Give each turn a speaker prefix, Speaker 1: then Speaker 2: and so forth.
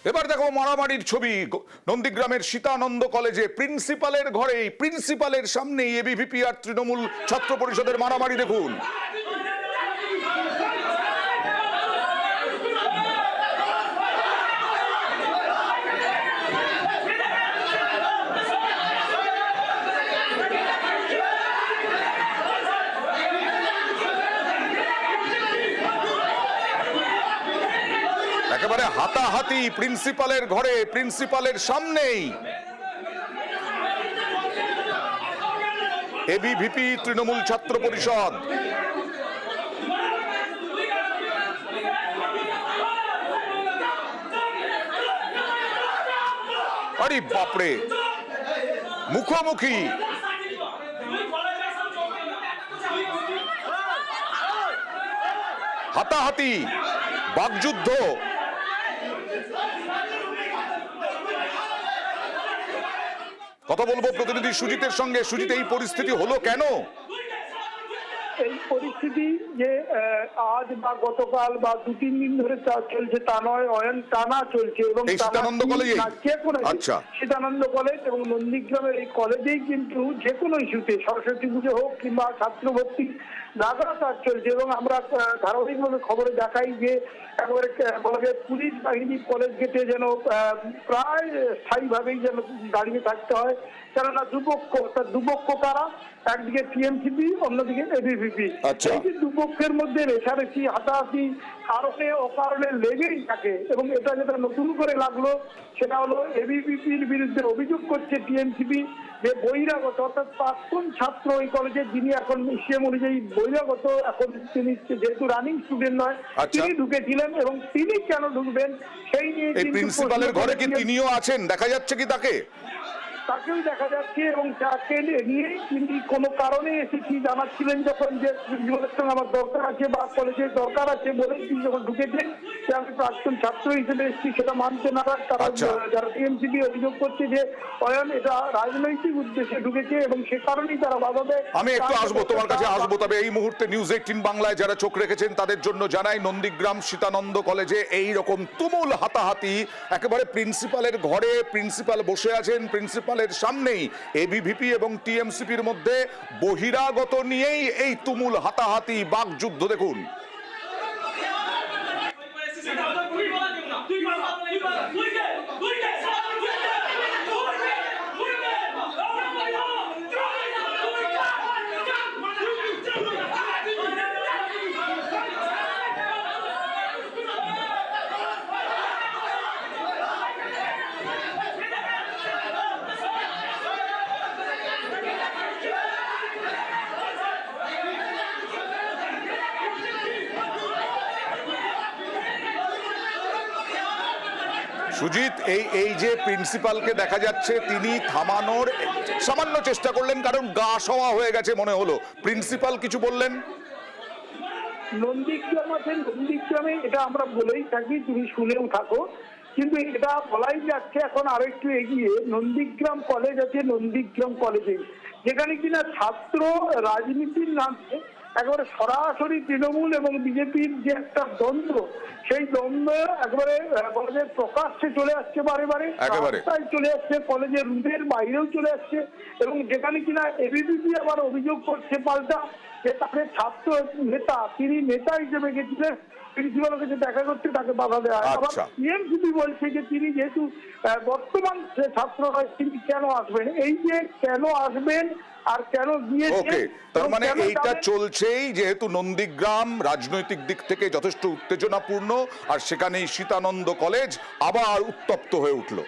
Speaker 1: এবার দেখো মারামারির ছবি নন্দীগ্রামের সীতানন্দ কলেজে প্রিন্সিপালের ঘরেই প্রিন্সিপালের সামনেই এবিভিপি আর তৃণমূল ছাত্র পরিষদের মারামারি দেখুন। একেবারে হাতাহাতি প্রিন্সিপালের ঘরে প্রিন্সিপালের সামনেই এবিভিপি তৃণমূল ছাত্র পরিষদ। আরে বাপরে, মুখোমুখি হাতাহাতি বাকযুদ্ধ। কথা বলবো প্রতিনিধি সুজিতের সঙ্গে। সুজিত, এই পরিস্থিতি হলো কেন?
Speaker 2: এই পরিস্থিতি যে আজ বা গতকাল বা 2-3 দিন ধরে চলছে তা নয়, অয়ন টানা চলছে এবং
Speaker 1: সীতানন্দ কলেজে
Speaker 2: আচ্ছা সীতানন্দ কলেজ এবং নন্দীগ্রামের এই কলেজেই কিন্তু যে কোনো ইস্যুতে সরস্বতী পুজো হোক কিংবা ছাত্র ভর্তি লাগাতার চলছে। এবং আমরা ধারাবাহিকভাবে খবরে দেখাই যে একেবারে বলা যায় পুলিশ বাহিনী কলেজ গেটে যেন প্রায় স্থায়ীভাবেই যেন দাঁড়িয়ে থাকতে হয়, কেননা দুপক্ষ কারা, একদিকে টিএমসিপি অন্যদিকে এবিভিপি। এই যে দুপক্ষের মধ্যে রেষারেষি হাতাহাতি কারণে অকারণে লেগেই থাকে এবং এটা যেটা নতুন করে লাগলো সেটা হলো এবিভিপির বিরুদ্ধে অভিযোগ করছে টিএমসিপি যে বহিরাগত অর্থাৎ প্রাক্তন ছাত্র এই কলেজে, যিনি এখন সিএম অনুযায়ী বহিরাগত, এখন তিনি যেহেতু রানিং স্টুডেন্ট নয় তিনি ঢুকেছিলেন এবং তিনি কেন ঢুকবেন সেই নিয়ে
Speaker 1: প্রিন্সিপালের ঘরে কি তিনিও আছেন? দেখা যাচ্ছে কি
Speaker 2: তাকেও দেখা যাচ্ছে এবং তাকে নিয়ে তিনি কোনো কারণে এসেছি জানাচ্ছিলেন যখন যে প্রিন্সিপালের সঙ্গে আমার দরকার আছে বা কলেজের দরকার আছে বলে তিনি যখন ঢুকেছেন যে আমি প্রাক্তন ছাত্র হিসেবে এসেছি সেটা মানতে না তারা যারা টিএমসিপি অভিযোগ করছে যে অয়ন এটা রাজনৈতিক উদ্দেশ্যে ঢুকেছে এবং সে কারণেই তারা বাধা দেয়।
Speaker 1: আমি একটু আসবো তোমার কাছে আসবো, তবে এই মুহূর্তে নিউজ 18 বাংলায় যারা চোখ রেখেছেন তাদের জন্য জানাই নন্দীগ্রাম সীতানন্দ কলেজে এই রকম তুমুল হাতাহাতি। একেবারে প্রিন্সিপালের ঘরে প্রিন্সিপাল বসে আছেন, প্রিন্সিপালের সামনেই এবিভিপি এবং টিএমসিপির মধ্যে বহিরাগত নিয়েই এই তুমুল হাতাহাতি বাকযুদ্ধ দেখুন। সুজিত, এই যে প্রিন্সিপালকে দেখা যাচ্ছে তিনি থামানোর সামান্য চেষ্টা করলেন, কারণ গা সওয়া হয়ে গেছে মনে হলো। প্রিন্সিপাল কিছু বললেন?
Speaker 2: নন্দীগ্রামে এটা আমরা বলেই থাকি, তুমি শুনেও থাকো, কিন্তু এটা বলাই যাচ্ছে এখন আরো একটু এগিয়ে। নন্দীগ্রাম কলেজ আছে, নন্দীগ্রাম কলেজে যেখানে কিনা ছাত্র রাজনীতির নামে একেবারে সরাসরি তৃণমূল এবং বিজেপির যে একটা দ্বন্দ্ব, সেই দ্বন্দ্ব একেবারে কলেজের প্রকাশ্যে চলে আসছে, বারে বারে রাস্তায় চলে আসছে, কলেজের রুমের বাইরেও চলে আসছে। এবং যেখানে কিনা এবিভিপি আবার অভিযোগ করছে পাল্টা যে তাদের ছাত্র নেতা, তিনি নেতা হিসেবে গেছিলেন প্রিন্সিপালের কাছে দেখা করতে, তাকে বাধা দেওয়া হয়। আবার টিএমসিপি বলছে যে তিনি যেহেতু বর্তমান ছাত্র নয় তিনি কেন আসবেন। এই যে কেন আসবেন আর কেন গিয়েছেন,
Speaker 1: তার মানে এইটা চলছেই, যেহেতু নন্দীগ্রাম রাজনৈতিক দিক থেকে যথেষ্ট উত্তেজনাপূর্ণ আর সেখানেই সীতানন্দ কলেজ আবার উত্তপ্ত হয়ে উঠলো।